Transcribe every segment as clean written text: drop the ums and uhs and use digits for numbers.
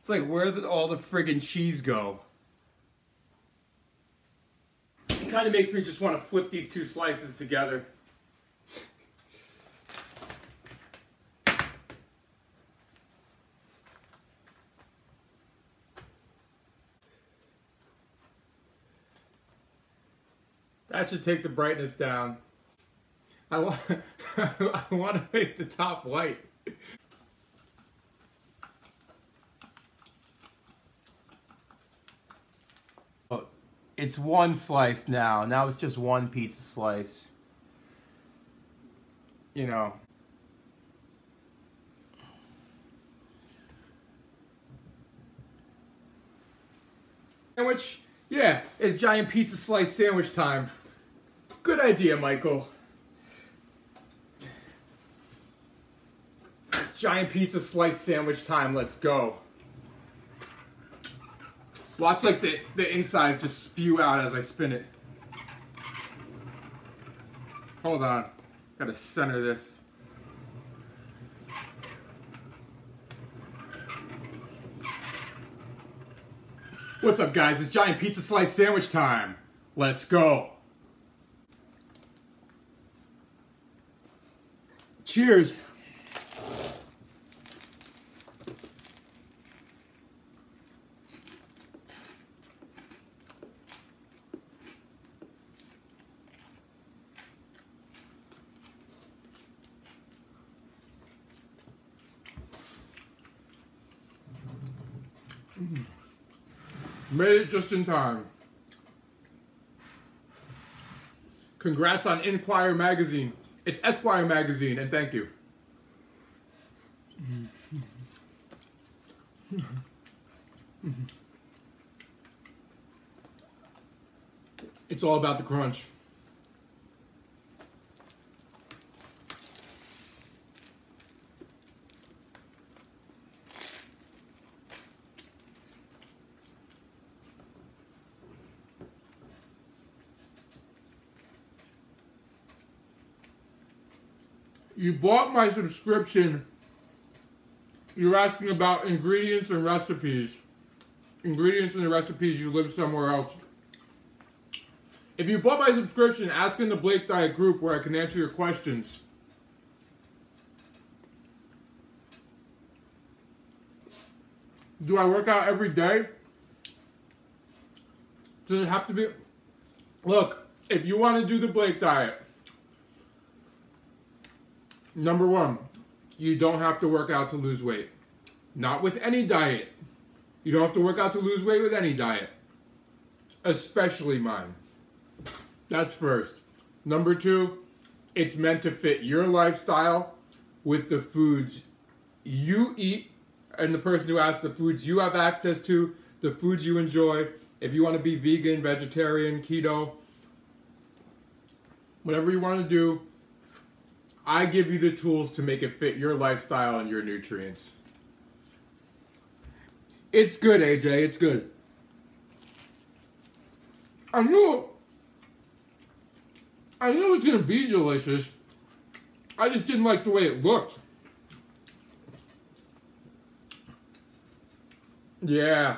It's like, where did all the friggin' cheese go? It kind of makes me just want to flip these two slices together. That should take the brightness down. I want to make the top white. It's one slice now. Now it's just one pizza slice. You know. Sandwich? Yeah, it's giant pizza slice sandwich time. Good idea, Michael. It's giant pizza slice sandwich time. Let's go. Watch like the insides just spew out as I spin it. Hold on. Gotta center this. What's up, guys? It's giant pizza slice sandwich time. Let's go. Cheers. Made it just in time. Congrats on Inquirer magazine. It's Esquire magazine, and thank you. It's all about the crunch. You bought my subscription. You're asking about ingredients and recipes. Ingredients and the recipes, you live somewhere else. If you bought my subscription, ask in the Blake Diet group where I can answer your questions. Do I work out every day? Does it have to be? Look, if you want to do the Blake Diet, number one, you don't have to work out to lose weight. Not with any diet. You don't have to work out to lose weight with any diet. Especially mine. That's first. Number two, it's meant to fit your lifestyle with the foods you eat and the person who asks the foods you have access to, the foods you enjoy. If you want to be vegan, vegetarian, keto, whatever you want to do, I give you the tools to make it fit your lifestyle and your nutrients. It's good, AJ. It's good. I knew it was going to be delicious. I just didn't like the way it looked. Yeah.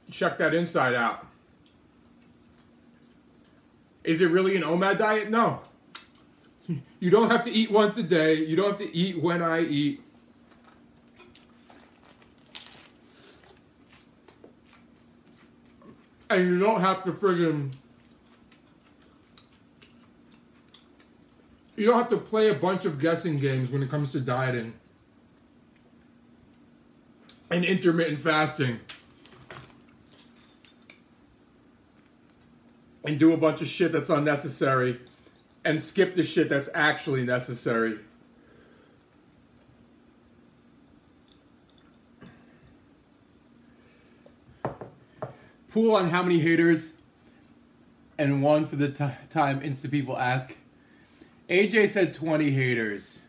Check that inside out. Is it really an OMAD diet? No. You don't have to eat once a day. You don't have to eat when I eat. And you don't have to friggin'... You don't have to play a bunch of guessing games when it comes to dieting. And intermittent fasting. And do a bunch of shit that's unnecessary. And skip the shit that's actually necessary. Pool on how many haters. And one for the time Insta people ask. AJ said 20 haters.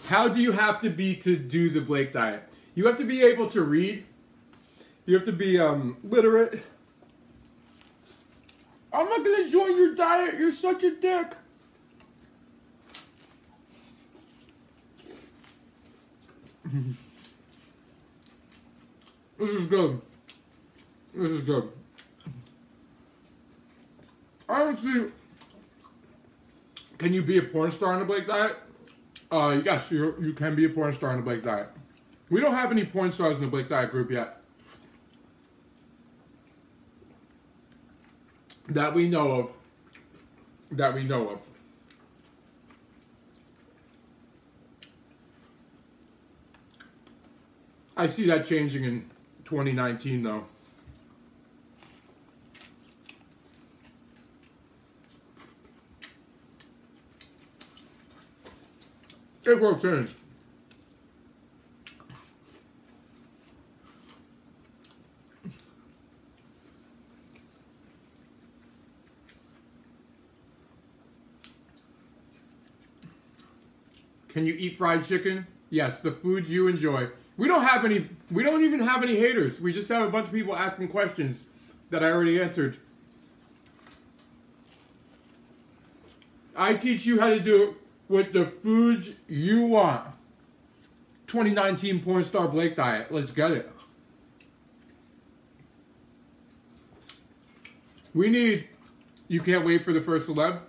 How do you have to be to do the Blake Diet? You have to be able to read. You have to be literate. I'm not going to join your diet. You're such a dick. This is good. This is good. I don't see. Can you be a porn star on the Blake diet? Yes, you can be a porn star on the Blake diet. We don't have any porn stars in the Blake diet group yet. That we know of. That we know of. I see that changing in 2019 though. It will change. Can you eat fried chicken? Yes, the food you enjoy. We don't even have any haters. We just have a bunch of people asking questions that I already answered. I teach you how to do it with the foods you want. 2019 porn star Blake diet. Let's get it. We need, you can't wait for the first celeb.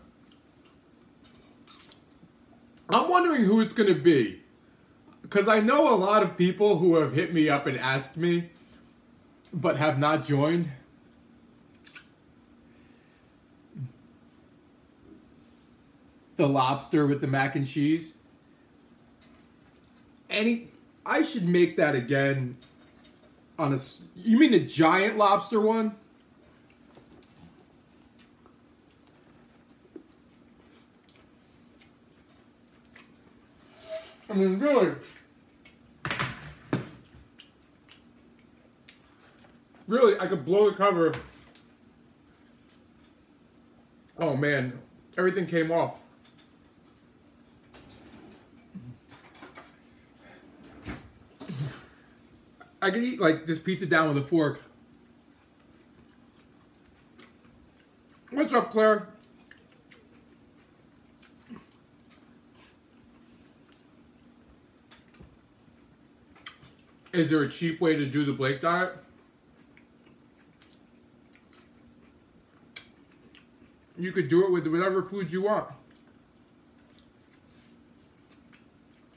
I'm wondering who it's going to be. Because I know a lot of people who have hit me up and asked me, but have not joined. The lobster with the mac and cheese. I should make that again on a... You mean the giant lobster one? I mean, really. Really, I could blow the cover. Oh man, everything came off. I could eat like this pizza down with a fork. What's up, Claire? Is there a cheap way to do the Blake diet? You could do it with whatever food you want.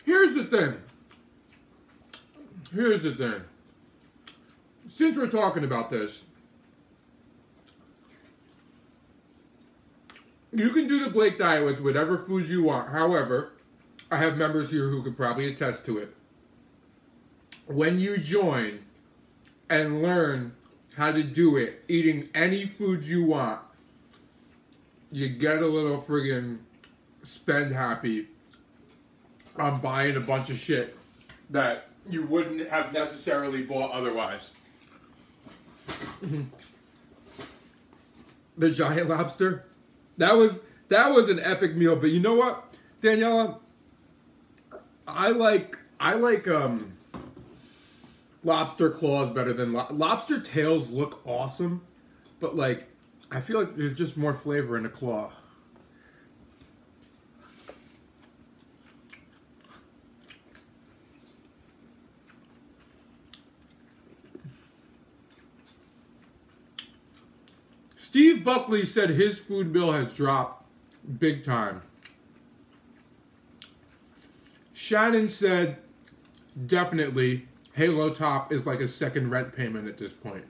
Here's the thing. Here's the thing. Since we're talking about this, you can do the Blake diet with whatever food you want. However, I have members here who could probably attest to it. When you join and learn how to do it, eating any food you want, you get a little friggin' spend happy on buying a bunch of shit that you wouldn't have necessarily bought otherwise. The giant lobster, that was an epic meal. But you know what, Daniela, I like lobster claws better than lobster tails. Look awesome, but like I feel like there's just more flavor in a claw. Steve Buckley said his food bill has dropped big time. Shannon said, definitely, Halo Top is like a second rent payment at this point.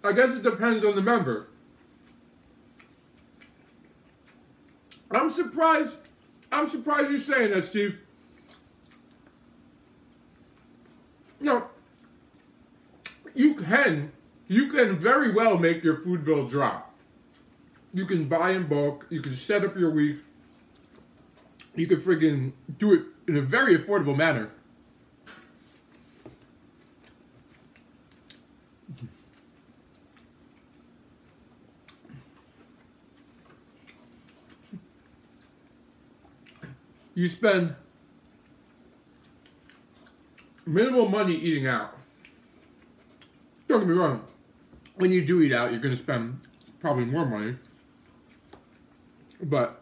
I guess it depends on the member. I'm surprised you're saying that, Steve. You know, you can very well make your food bill drop. You can buy in bulk, you can set up your week, you can friggin' do it in a very affordable manner. You spend minimal money eating out. Don't get me wrong. When you do eat out, you're going to spend probably more money. But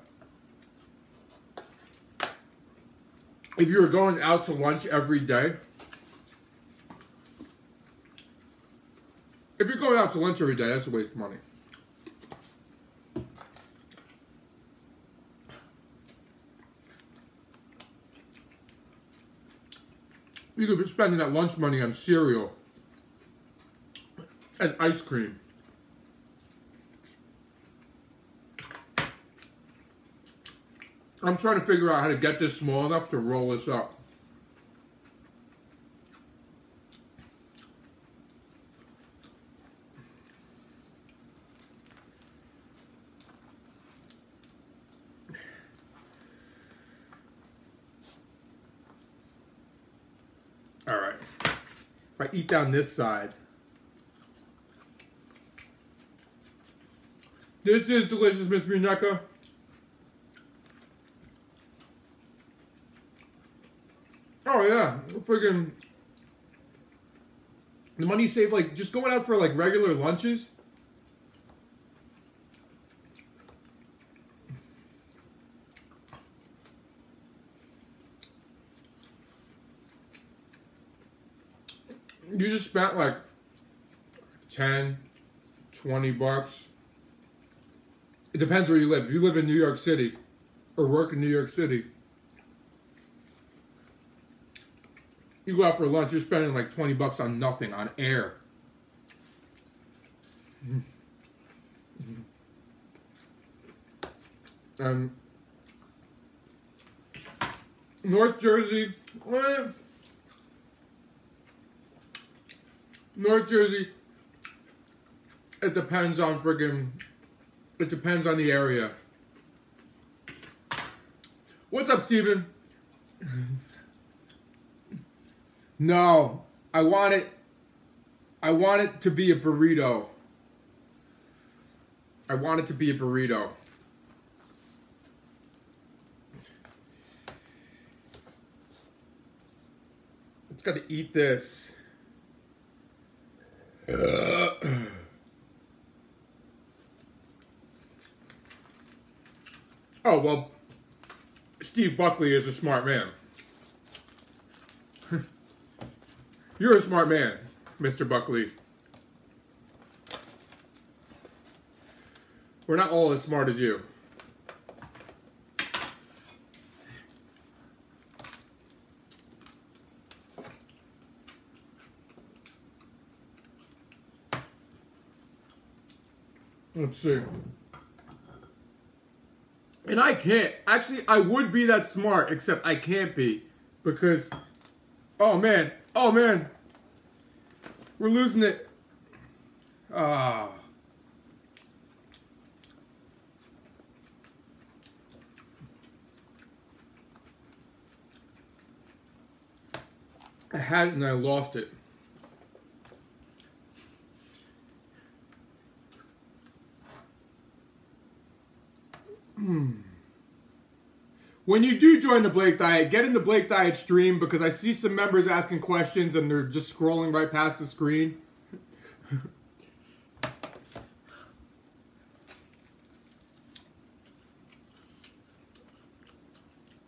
if you were going out to lunch every day, if you're going out to lunch every day, that's a waste of money. You could be spending that lunch money on cereal and ice cream. I'm trying to figure out how to get this small enough to roll this up. All right. If I eat down this side. This is delicious, Miss Brunecka. Oh yeah, friggin' the money you save, like just going out for like regular lunches. You just spent like 10, 20 bucks. It depends where you live. If you live in New York City or work in New York City, you go out for lunch, you're spending like 20 bucks on nothing, on air. And North Jersey, North Jersey, it depends on it depends on the area. What's up, Steven? No, I want it to be a burrito. I want it to be a burrito. It's got to eat this. Oh, well, Steve Buckley is a smart man. You're a smart man, Mr. Buckley. We're not all as smart as you. Let's see. And I can't. Actually, I would be that smart, except I can't be. Because, oh man, we're losing it. Ah. I had it and I lost it. When you do join the Blake Diet, get in the Blake Diet stream, because I see some members asking questions and they're just scrolling right past the screen.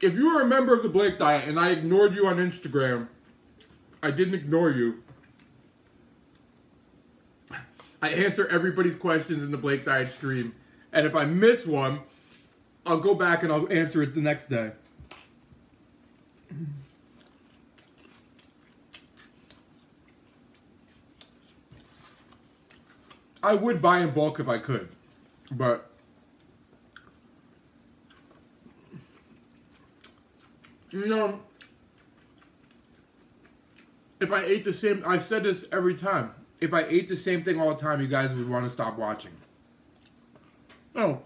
If you are a member of the Blake Diet and I ignored you on Instagram, I didn't ignore you. I answer everybody's questions in the Blake Diet stream. And if I miss one, I'll go back and I'll answer it the next day. I would buy in bulk if I could, but you know, if I ate the same, I said this every time, if I ate the same thing all the time, you guys would want to stop watching. Oh.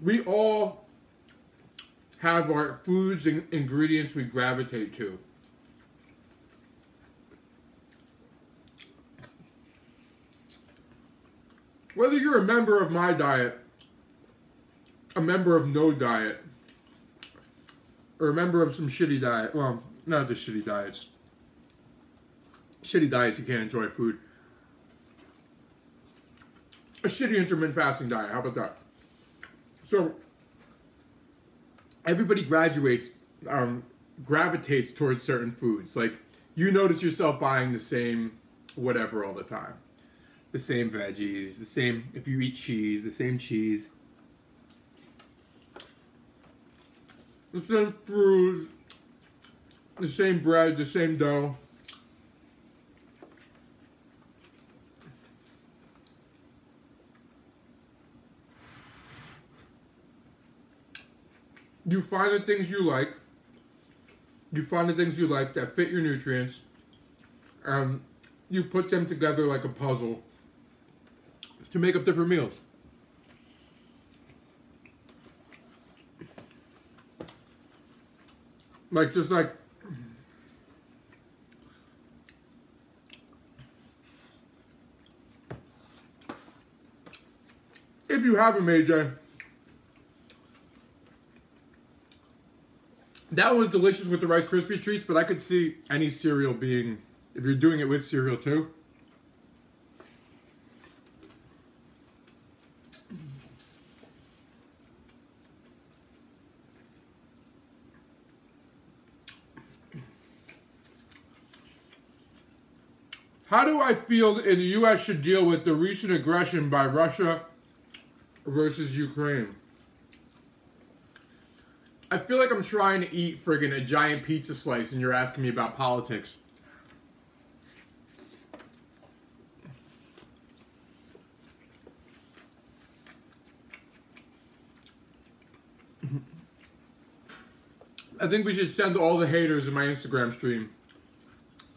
We all have our foods and ingredients we gravitate to. Whether you're a member of my diet, a member of no diet, or a member of some shitty diet, well, not just shitty diets. Shitty diets, you can't enjoy food. a shitty intermittent fasting diet. How about that? So everybody gravitates towards certain foods. Like, you notice yourself buying the same whatever all the time. The same veggies, the same, if you eat cheese, the same cheese. The same fruit, the same bread, the same dough. You find the things you like. You find the things you like that fit your nutrients. And you put them together like a puzzle to make up different meals. Like, just like, if you haven't, AJ, that was delicious with the Rice Krispie treats, but I could see any cereal being, if you're doing it with cereal too. How do I feel the U.S. should deal with the recent aggression by Russia versus Ukraine? I feel like I'm trying to eat friggin' a giant pizza slice and you're asking me about politics. I think we should send all the haters in my Instagram stream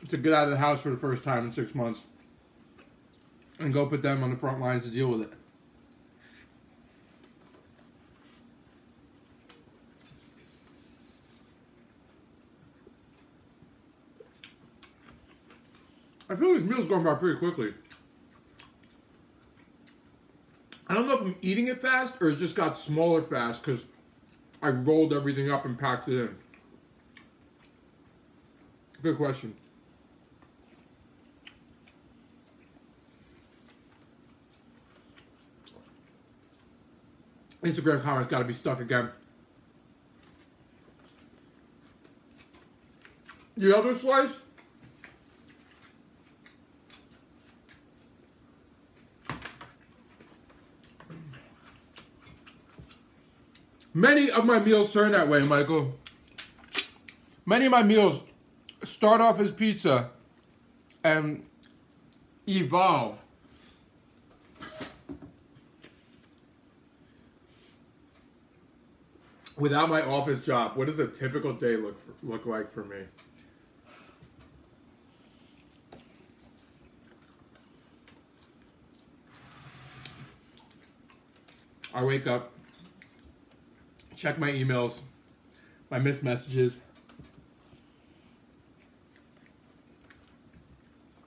to get out of the house for the first time in 6 months and go put them on the front lines to deal with it. I feel this meal's going by pretty quickly. I don't know if I'm eating it fast or it just got smaller fast because I rolled everything up and packed it in. Good question. Instagram comments got to be stuck again. The other slice? Many of my meals turn that way, Michael. Many of my meals start off as pizza and evolve. Without my office job, what does a typical day look like for me? I wake up, check my emails, my missed messages,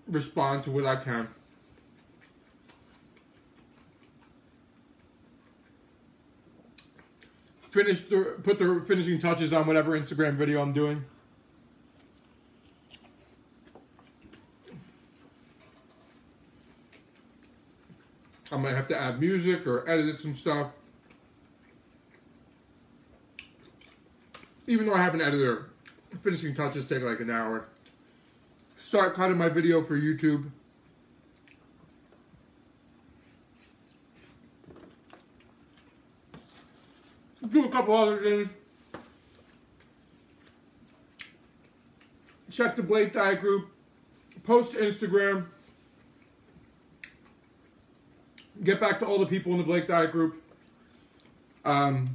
respond to what I can. Put the finishing touches on whatever Instagram video I'm doing. I might have to add music or edit some stuff. Even though I have an editor, finishing touches take like an hour. Start cutting my video for YouTube. Do a couple other things. Check the Blake Diet group. Post to Instagram. Get back to all the people in the Blake Diet group. Back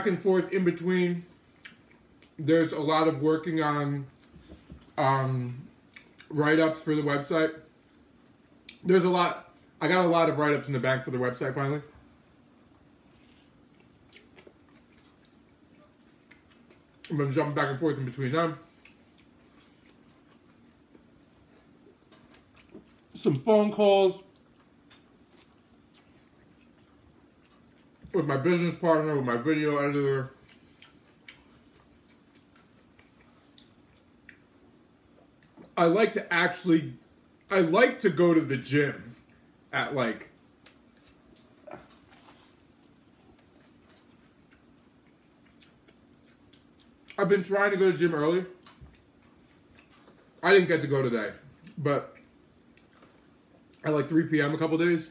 and forth in between. There's a lot of working on write-ups for the website. There's a lot. I got a lot of write-ups in the bank for the website finally. I'm going to jump back and forth in between them. Some phone calls with my business partner, with my video editor. I like to actually I like to go to the gym at like I've been trying to go to the gym early. I didn't get to go today, but at like 3 p.m. a couple days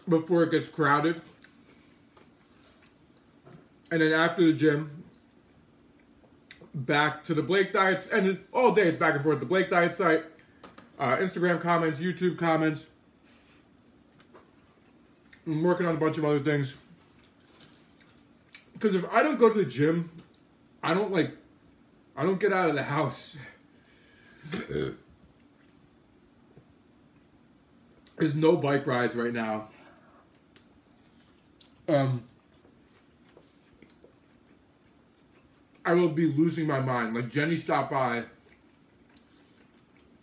before it gets crowded. And then after the gym, back to the Blake Diets, and all day it's back and forth. The Blake Diet site, Instagram comments, YouTube comments. I'm working on a bunch of other things. Because if I don't go to the gym, I don't get out of the house. There's no bike rides right now. I will be losing my mind. Like Jenny stopped by.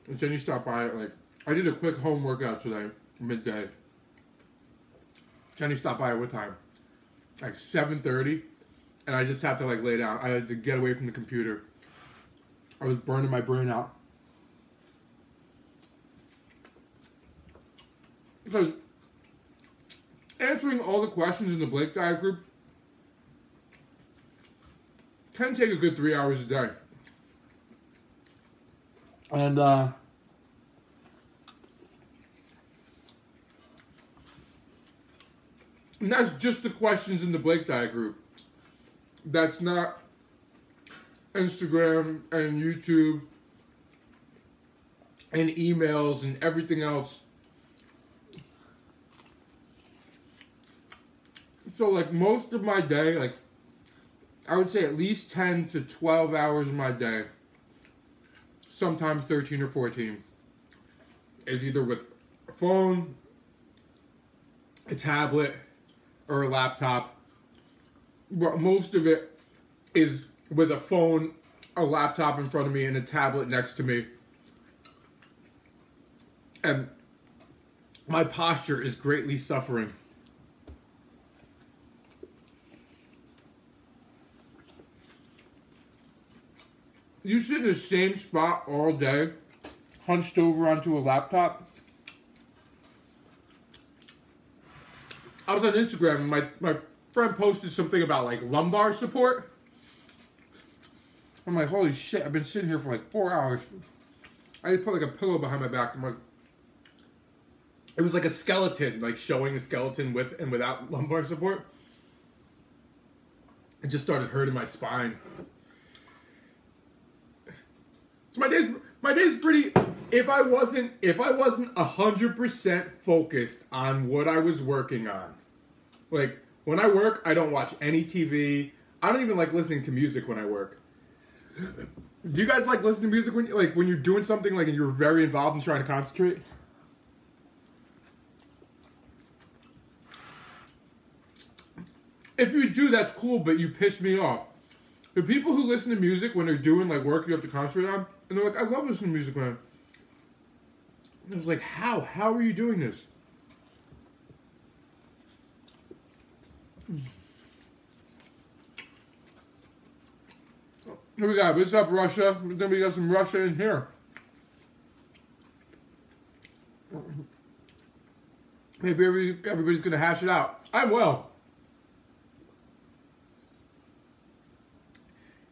Like I did a quick home workout today, midday. Jenny stopped by at what time? Like 7:30, and I just had to like lay down. I had to get away from the computer. I was burning my brain out. Because answering all the questions in the Blake Diet group can take a good 3 hours a day. And that's just the questions in the Blake Diet group. That's not Instagram and YouTube and emails and everything else. So like most of my day, like I would say at least 10 to 12 hours of my day, sometimes 13 or 14, is either with a phone, a tablet, or a laptop. But most of it is with a phone, a laptop in front of me, and a tablet next to me. And my posture is greatly suffering. You sit in the same spot all day, hunched over onto a laptop. I was on Instagram and my friend posted something about like lumbar support. I'm like, holy shit, I've been sitting here for like 4 hours. I just put like a pillow behind my back. I'm like, it was like a skeleton, like showing a skeleton with and without lumbar support. It just started hurting my spine. So my day's pretty. If I wasn't 100% focused on what I was working on, like when I work, I don't watch any TV. I don't even like listening to music when I work. Do you guys like listening to music when you're doing something like and you're very involved and trying to concentrate? If you do, that's cool, but you piss me off. The people who listen to music when they're doing like work you have to concentrate on, and they're like, I love listening to music when I'm... I was like, how? How are you doing this? Here we got, what's up, Russia? Then we got some Russia in here. Maybe everybody's going to hash it out. I'm well.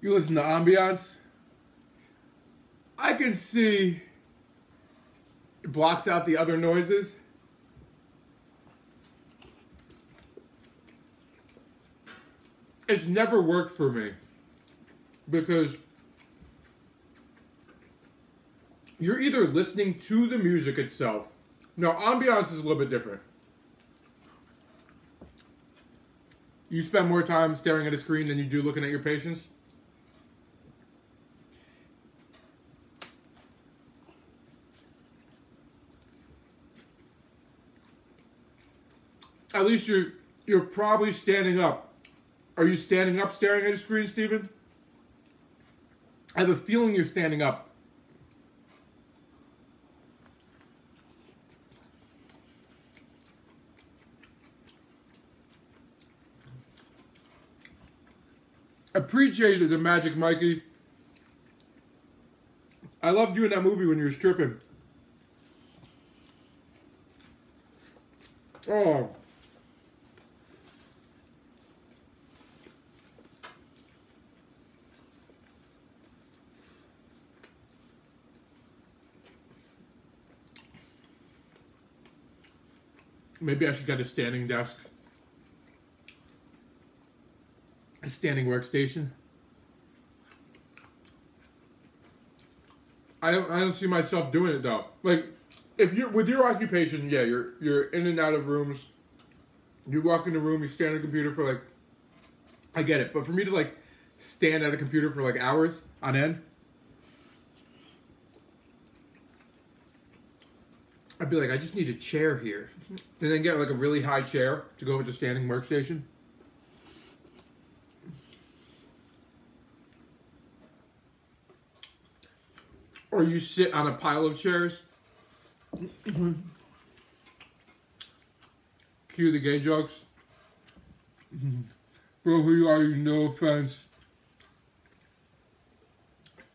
You listen to ambiance. I can see it blocks out the other noises. It's never worked for me because you're either listening to the music itself. Now, ambiance is a little bit different. You spend more time staring at a screen than you do looking at your patients. At least you're probably standing up. Are you standing up staring at a screen, Steven? I have a feeling you're standing up. Appreciate it, the Magic Mikey. I loved you in that movie when you were stripping. Oh. Maybe I should get a standing desk. A standing workstation. I don't see myself doing it though. Like, if you're with your occupation, yeah, you're in and out of rooms. You walk in the room, you stand at a computer for like, I get it. But for me to like stand at a computer for like hours on end, I'd be like, I just need a chair here. And then get like a really high chair to go with the standing workstation. Or you sit on a pile of chairs. Cue the gay jokes. Bro, who are you? No offense.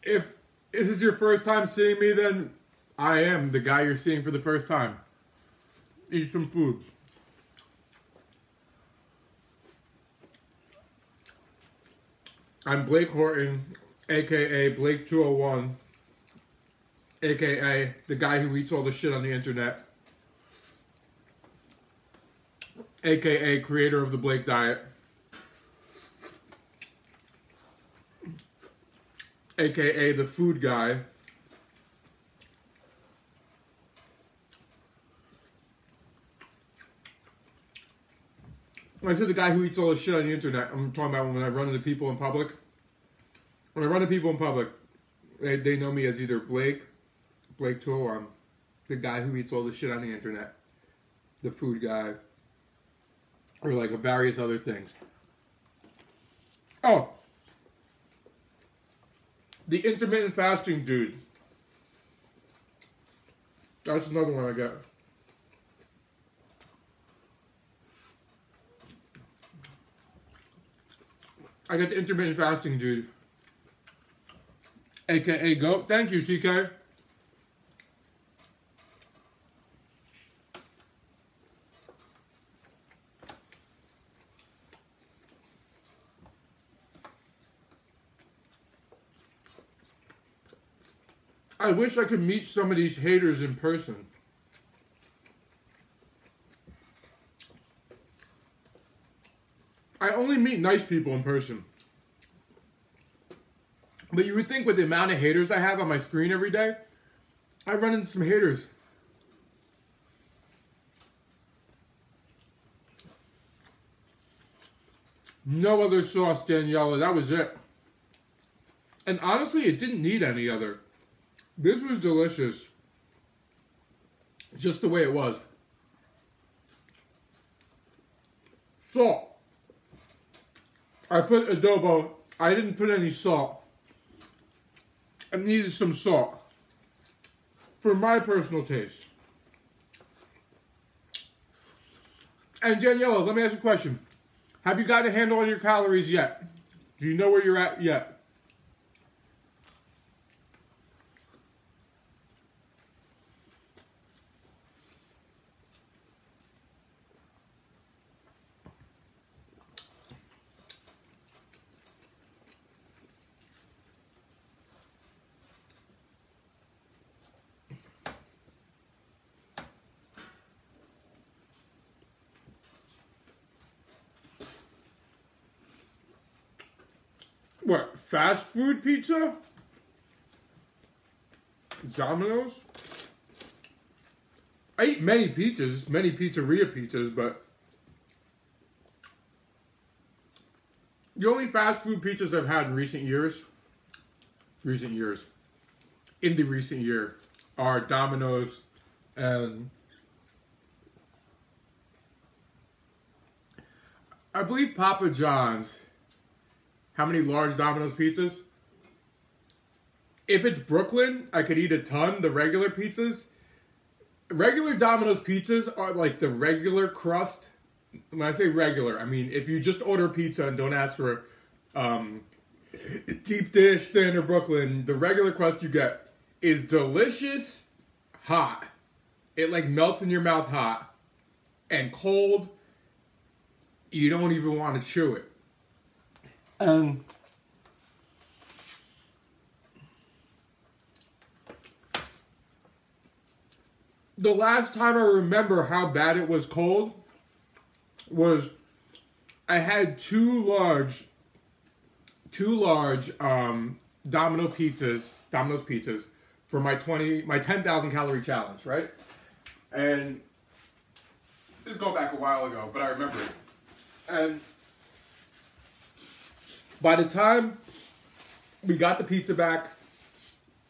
If this is your first time seeing me, then I am the guy you're seeing for the first time. Eat some food. I'm Blake Horton, aka Blake 201, aka the guy who eats all the shit on the internet, aka creator of the Blake diet, aka the food guy. When I said the guy who eats all the shit on the internet, I'm talking about when I run into people in public. When I run into people in public, they know me as either Blake 201, the guy who eats all the shit on the internet, the food guy, or like various other things. Oh, the intermittent fasting dude. That's another one I got. I got the intermittent fasting dude, aka Goat. Thank you, TK. I wish I could meet some of these haters in person. I only meet nice people in person. But you would think with the amount of haters I have on my screen every day, I run into some haters. No other sauce, Daniela. That was it. And honestly, it didn't need any other. This was delicious. Just the way it was. Salt. I put adobo. I didn't put any salt. I needed some salt. For my personal taste. And Daniela, let me ask you a question. Have you gotten a handle on your calories yet? Do you know where you're at yet? What, fast food pizza? Domino's? I eat many pizzas, many pizzeria pizzas, but the only fast food pizzas I've had in recent year, are Domino's and I believe Papa John's. How many large Domino's pizzas? If it's Brooklyn, I could eat a ton. The regular pizzas. Regular Domino's pizzas are like the regular crust. When I say regular, I mean if you just order pizza and don't ask for deep dish, thin, or Brooklyn, the regular crust you get is delicious hot. It like melts in your mouth hot. And cold, you don't even want to chew it. The last time I remember how bad it was cold was I had two large Domino's pizzas for my 10,000 calorie challenge, right? And this is going back a while ago, but I remember it. And by the time we got the pizza back,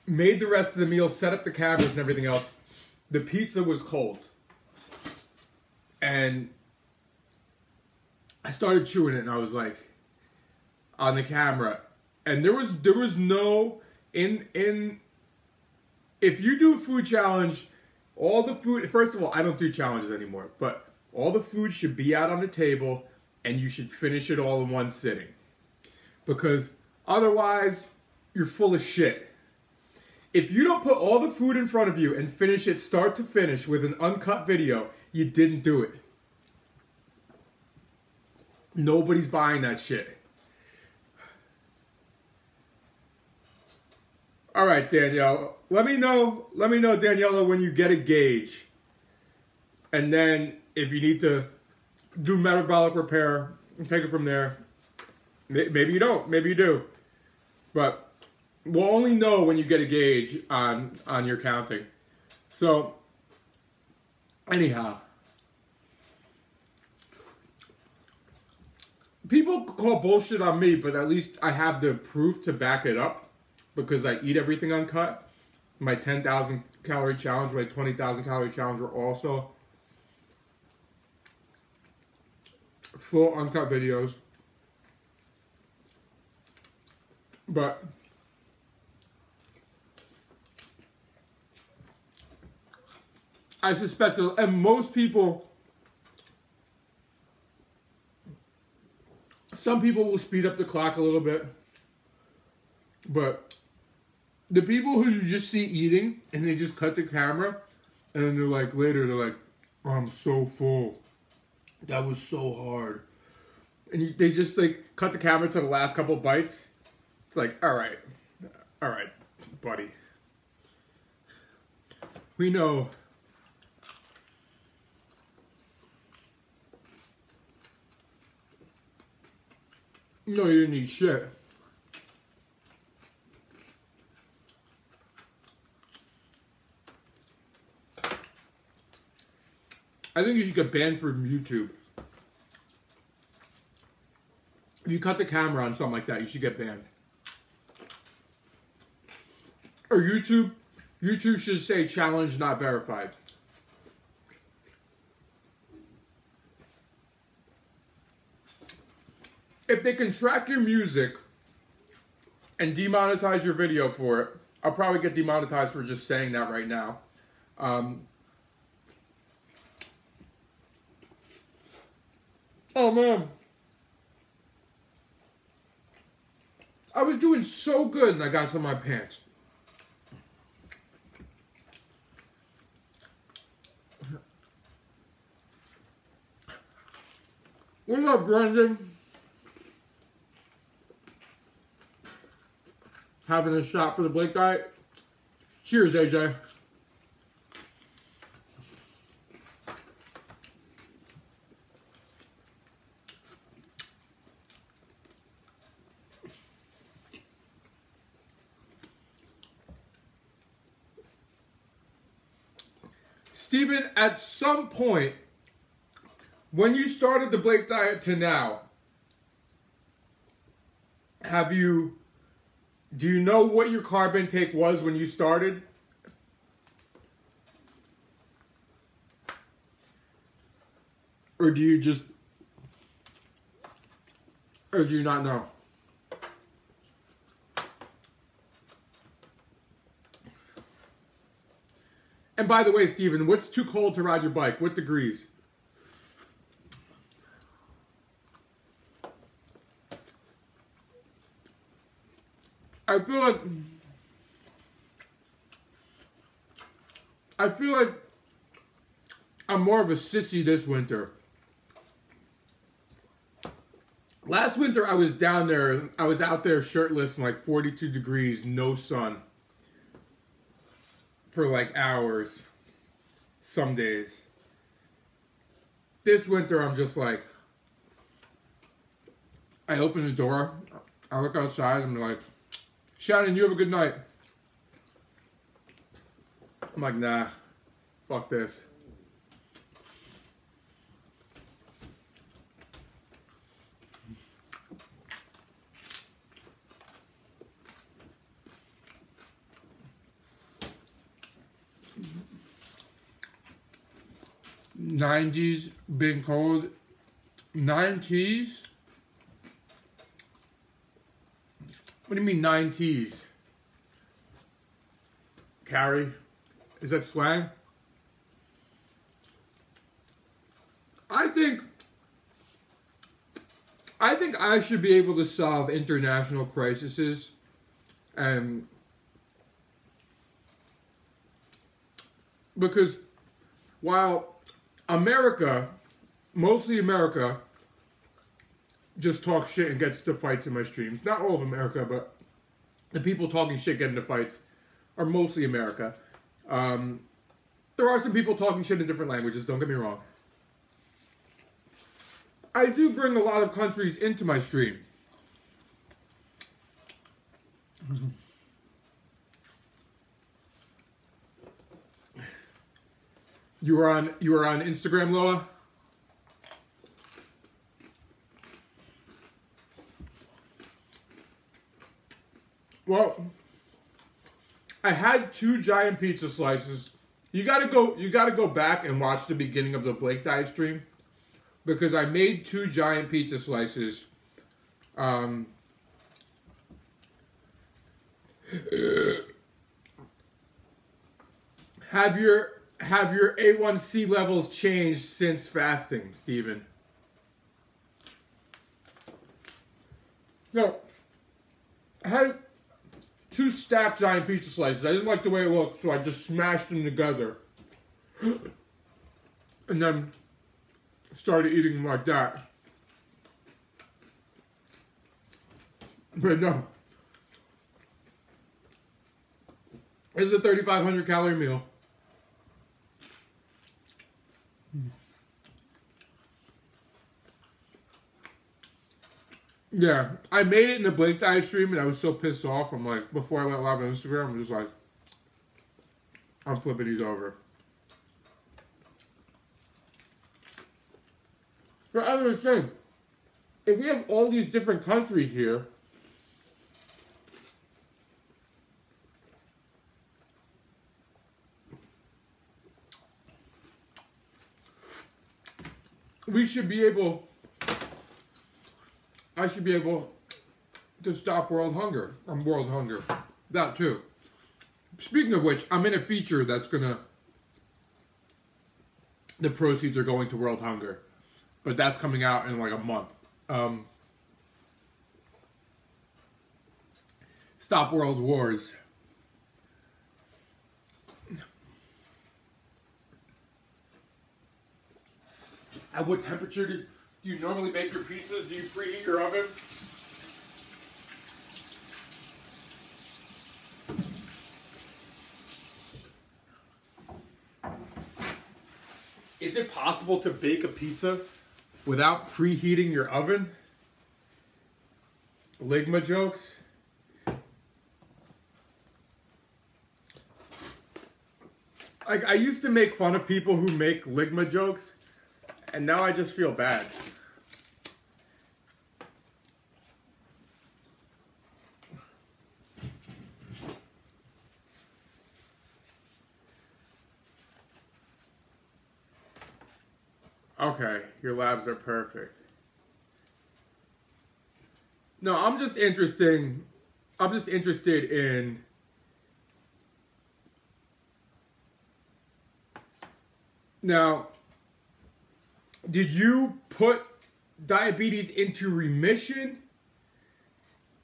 made the rest of the meal, set up the cameras and everything else, the pizza was cold. And I started chewing it and I was like, on the camera. And there was no, if you do a food challenge, all the food, first of all, I don't do challenges anymore, but all the food should be out on the table and you should finish it all in one sitting. Because otherwise, you're full of shit. If you don't put all the food in front of you and finish it start to finish with an uncut video, you didn't do it. Nobody's buying that shit. All right, Danielle. Let me know, Daniela, when you get a gauge. And then if you need to do metabolic repair, take it from there. Maybe you don't. Maybe you do. But we'll only know when you get a gauge on your counting. So, anyhow. People call bullshit on me, but at least I have the proof to back it up. Because I eat everything uncut. My 10,000 calorie challenge, my 20,000 calorie challenge are also full uncut videos. But I suspect, and most people, some people will speed up the clock a little bit, but the people who you just see eating and they just cut the camera and then they're like, later, they're like, oh, I'm so full. That was so hard. And they just like cut the camera to the last couple bites. It's like, all right, buddy. We know. No, you didn't eat shit. I think you should get banned from YouTube. If you cut the camera on something like that, you should get banned. Or YouTube should say challenge not verified. If they can track your music and demonetize your video for it, I'll probably get demonetized for just saying that right now. Oh man. I was doing so good and I got some of my pants. What's up, Brendan? Having a shot for the Blake diet. Cheers, AJ. Steven, at some point, when you started the Blake diet to now, do you know what your carb intake was when you started? Or do you not know? And by the way, Steven, what's too cold to ride your bike? What degrees? I feel like I feel like I'm more of a sissy this winter. Last winter I was down there, I was out there shirtless in like 42 degrees, no sun. For like hours. Some days. This winter I'm just like, I open the door, I look outside, I'm like, Shannon, you have a good night. I'm like, nah, fuck this. '90s being cold. '90s? What do you mean 90s? Carrie? Is that slang? I think I should be able to solve international crises, and because while America, mostly America, just talks shit and gets into fights in my streams. Not all of America, but the people talking shit getting into fights are mostly America. There are some people talking shit in different languages, don't get me wrong. I do bring a lot of countries into my stream. You were on Instagram, Loa? Well, I had 2 giant pizza slices. You gotta go back and watch the beginning of the Blake Diet stream, because I made 2 giant pizza slices. Have your A1C levels changed since fasting, Steven? No. I had 2 stacked giant pizza slices. I didn't like the way it looked, so I just smashed them together. And then started eating them like that. But no. This is a 3,500 calorie meal. Yeah, I made it in the Blake Diet stream and I was so pissed off. I'm like, before I went live on Instagram, I'm just like, I'm flipping these over. But I understand, if we have all these different countries here, we should be able, I should be able to stop world hunger. World hunger. That too. Speaking of which, I'm in a feature that's gonna, the proceeds are going to world hunger. But that's coming out in like a month. Stop World Wars. At what temperature do you normally make your pizzas? Do you preheat your oven? Is it possible to bake a pizza without preheating your oven? Ligma jokes. Like, I used to make fun of people who make Ligma jokes, and now I just feel bad. Okay, your labs are perfect. No, I'm just interested in now, did you put diabetes into remission?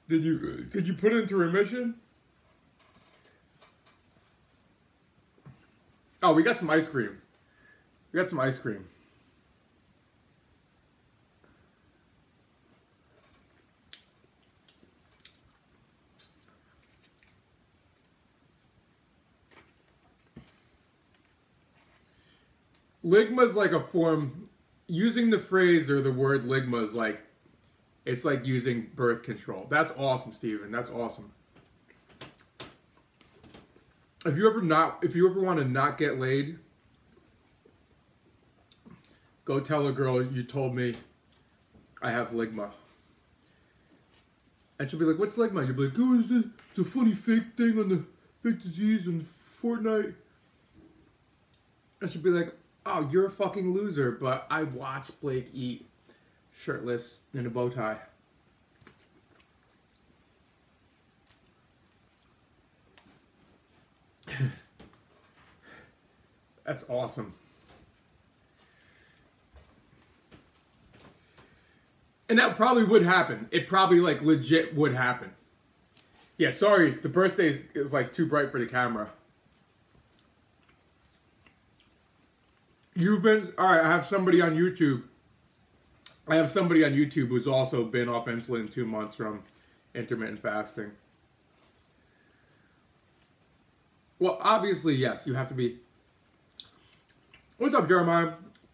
Did you put it into remission? Oh, we got some ice cream. We got some ice cream. Ligma is like a form, using the phrase or the word ligma is like, it's like using birth control. That's awesome, Steven. That's awesome. If you ever want to not get laid, go tell a girl you told me I have ligma. And she'll be like, what's ligma? You'll be like, oh, it's the funny fake thing on the fake disease in Fortnite. And she'll be like, oh, you're a fucking loser, but I watched Blake eat shirtless in a bow tie. That's awesome. And that probably would happen. It probably like legit would happen. Yeah, sorry, the birthday is like too bright for the camera. Alright, I have somebody on YouTube. I have somebody on YouTube who's also been off insulin 2 months from intermittent fasting. Well, obviously, yes, you have to be. What's up, Jeremiah?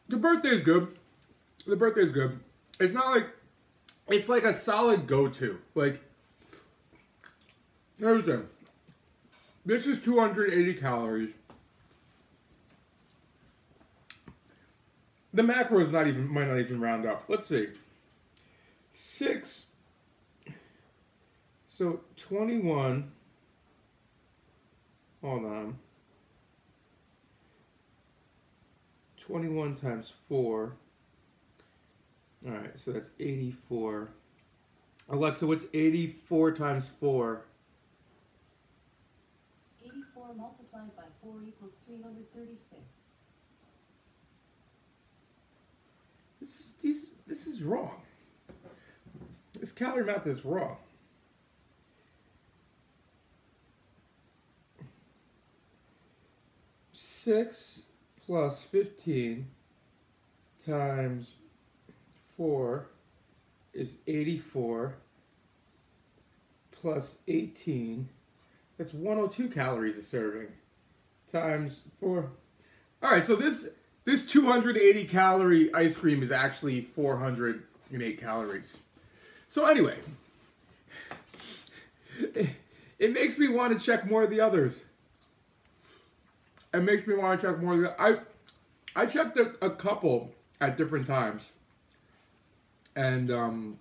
The birthday's good. The birthday's good. It's not like, it's like a solid go-to. Like, here's the thing. This is 280 calories. The macros might not even round up. Let's see. 6. So 21. Hold on. 21 times 4. Alright, so that's 84. Alexa, what's 84 times 4? 84 multiplied by 4 equals 336. This is wrong. This calorie math is wrong. Six plus 15 times 4 is 84 plus 18. That's 102 calories a serving times 4. All right, so this 280 calorie ice cream is actually 408 calories. So anyway, it makes me want to check more of the others. It makes me want to check more of the. I checked a couple at different times, and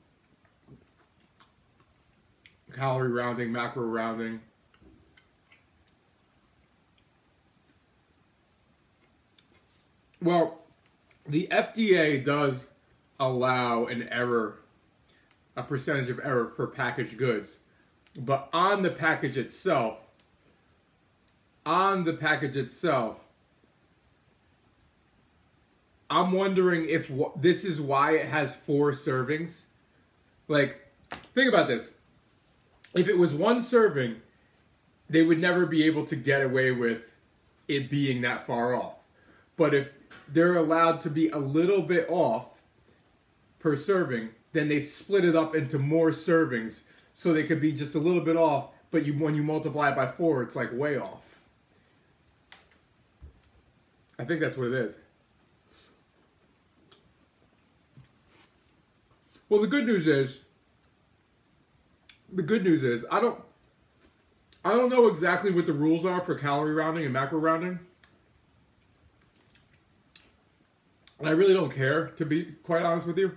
calorie rounding, macro rounding. Well, the FDA does allow an error, a percentage of error for packaged goods. But on the package itself, I'm wondering if this is why it has 4 servings. Like, think about this. If it was 1 serving, they would never be able to get away with it being that far off. But if they're allowed to be a little bit off per serving, then they split it up into more servings so they could be just a little bit off, but when you multiply it by 4, it's like way off. I think that's what it is. Well, the good news is I don't know exactly what the rules are for calorie rounding and macro rounding. And I really don't care, to be quite honest with you.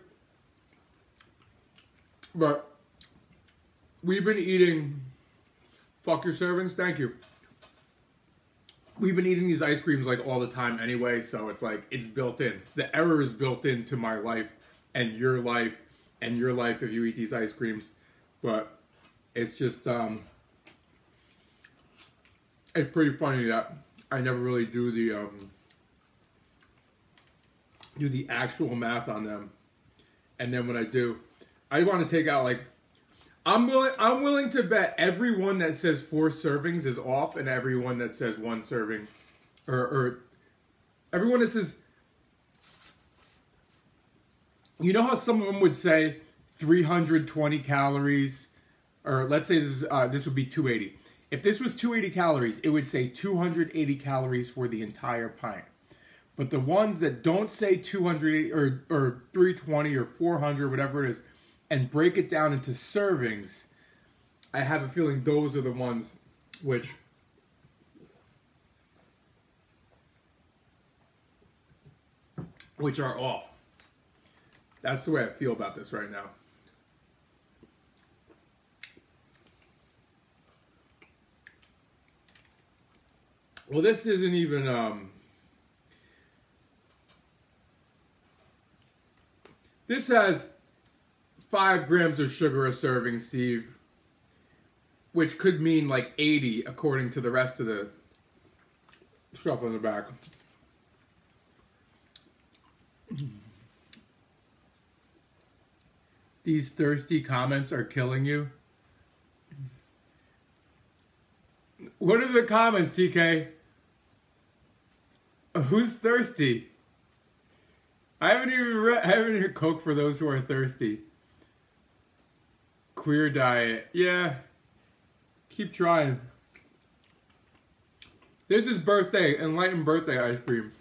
But we've been eating, fuck your servings, thank you. We've been eating these ice creams like all the time anyway, so it's like, it's built in. The error is built into my life and your life if you eat these ice creams. But it's just, it's pretty funny that I never really do the actual math on them, and then when I do, I want to take out like I'm willing to bet everyone that says 4 servings is off, and everyone that says 1 serving or everyone that says, you know how some of them would say 320 calories, or let's say this would be 280. If this was 280 calories, it would say 280 calories for the entire pint. But the ones that don't say 200 or 320 or 400, whatever it is, and break it down into servings, I have a feeling those are the ones which are off. That's the way I feel about this right now. Well, this isn't even, this has 5 grams of sugar a serving, Steve, which could mean like 80 according to the rest of the stuff on the back. These thirsty comments are killing you. What are the comments, TK? Who's thirsty? I haven't heard Coke for those who are thirsty. Queer diet. Yeah. Keep trying. This is birthday, enlightened birthday ice cream.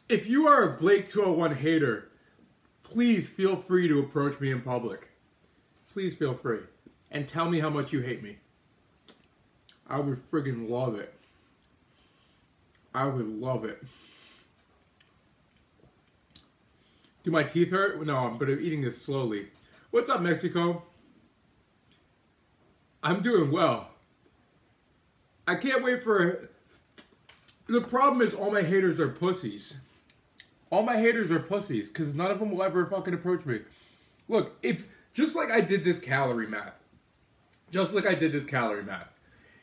If you are a Blake 201 hater, please feel free to approach me in public. Please feel free. And tell me how much you hate me. I would friggin' love it. I would love it. Do my teeth hurt? No, but I'm eating this slowly. What's up, Mexico? I'm doing well. I can't wait for... The problem is all my haters are pussies. All my haters are pussies, because none of them will ever fucking approach me. Look, if... Just like I did this calorie math.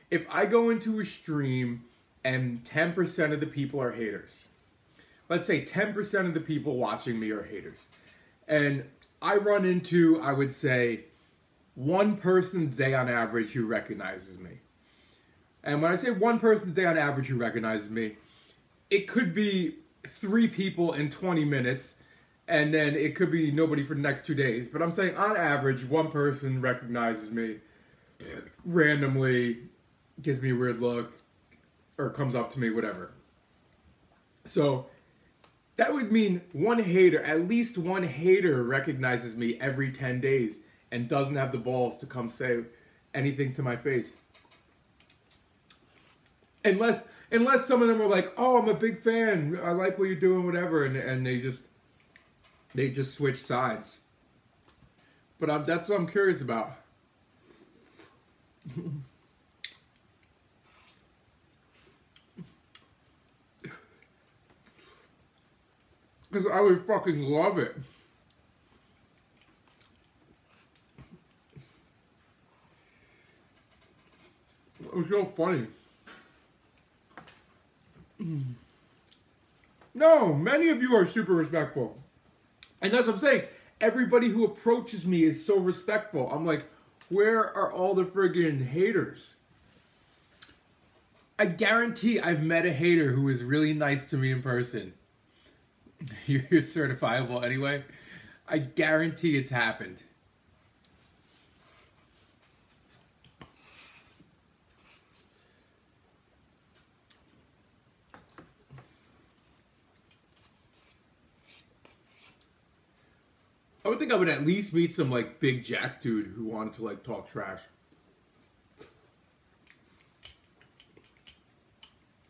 If I go into a stream and 10% of the people are haters. Let's say 10% of the people watching me are haters. And I run into, I would say, one person a day on average who recognizes me. And when I say one person a day on average who recognizes me, it could be 3 people in 20 minutes, and then it could be nobody for the next 2 days. But I'm saying on average, one person recognizes me randomly, gives me a weird look, or comes up to me, whatever. So that would mean one hater, at least one hater recognizes me every 10 days and doesn't have the balls to come say anything to my face. Unless some of them are like, oh, I'm a big fan, I like what you're doing, whatever, and they just switch sides. But that's what I'm curious about. Because I would fucking love it. It was so funny. No, many of you are super respectful. And that's what I'm saying. Everybody who approaches me is so respectful. I'm like, where are all the friggin' haters? I guarantee I've met a hater who was really nice to me in person. You're certifiable anyway. I guarantee it's happened. I would think I would at least meet some like big jack dude who wanted to like talk trash.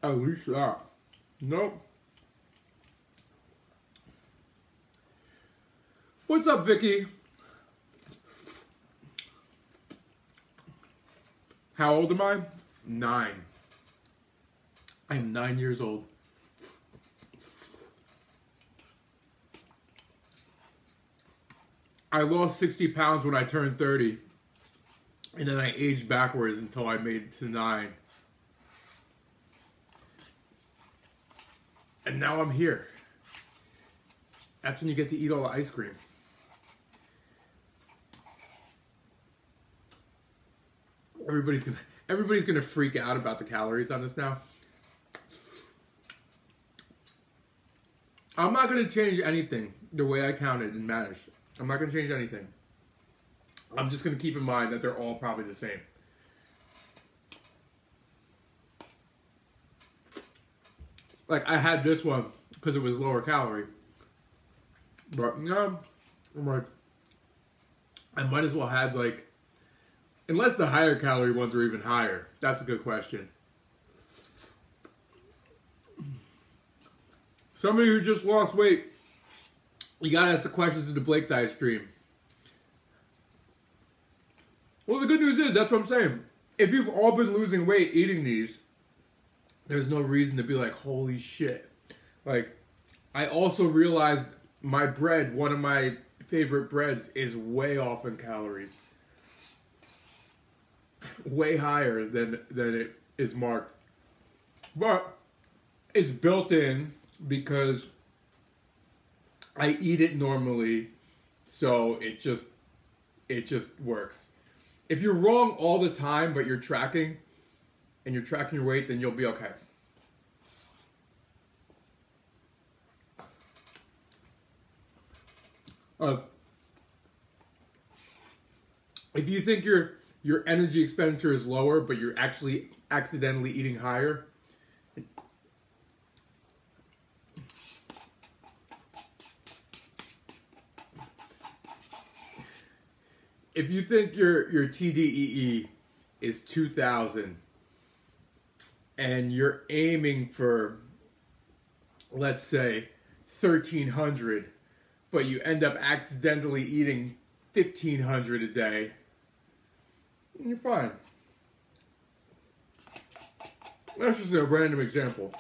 At least that. Nope. What's up, Vicky? How old am I? 9. I am 9 years old. I lost 60 pounds when I turned 30. And then I aged backwards until I made it to 9. And now I'm here. That's when you get to eat all the ice cream. everybody's gonna freak out about the calories on this now. I'm not gonna change anything the way I counted and managed. I'm not gonna change anything. I'm just gonna keep in mind that they're all probably the same. Like, I had this one because it was lower calorie. But, no, I'm like, I might as well have, like, unless the higher calorie ones are even higher. That's a good question. Somebody who just lost weight, you gotta ask the questions in the Blake Diet stream. Well, the good news is, that's what I'm saying. If you've all been losing weight eating these, there's no reason to be like, holy shit. Like, I also realized my bread, one of my favorite breads, is way off in calories. Way higher than it is marked. But it's built in because I eat it normally, so it just works. If you're wrong all the time, but you're tracking, and you're tracking your weight, then you'll be okay. If you think your energy expenditure is lower, but you're actually accidentally eating higher, if you think your TDEE is 2,000 and you're aiming for, let's say, 1,300, but you end up accidentally eating 1,500 a day, you're fine. That's just a random example.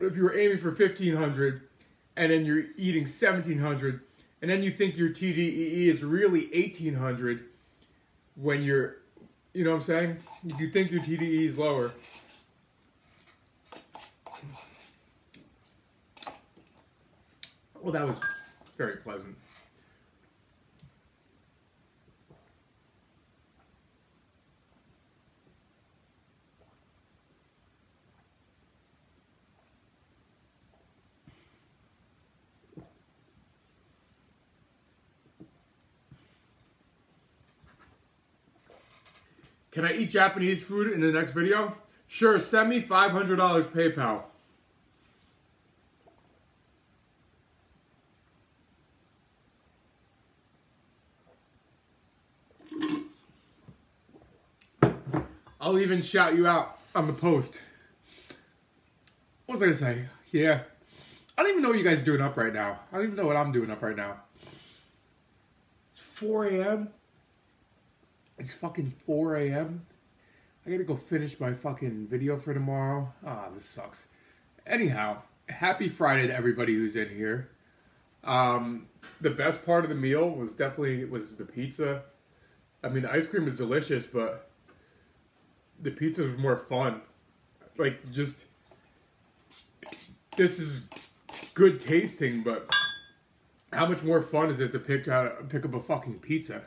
If you were aiming for 1,500 and then you're eating 1,700, and then you think your TDEE is really 1,800 when you're, you know what I'm saying? You think your TDEE is lower. Well, that was very pleasant. Can I eat Japanese food in the next video? Sure, send me $500 PayPal. I'll even shout you out on the post. What was I gonna say? Yeah. I don't even know what you guys are doing up right now. I don't even know what I'm doing up right now. It's 4 a.m. It's fucking 4 a.m. I gotta go finish my fucking video for tomorrow. Ah, this sucks. Anyhow, happy Friday to everybody who's in here. The best part of the meal was definitely the pizza. I mean, the ice cream was delicious, but the pizza was more fun. Like, just, this is good tasting, but how much more fun is it to pick up a fucking pizza?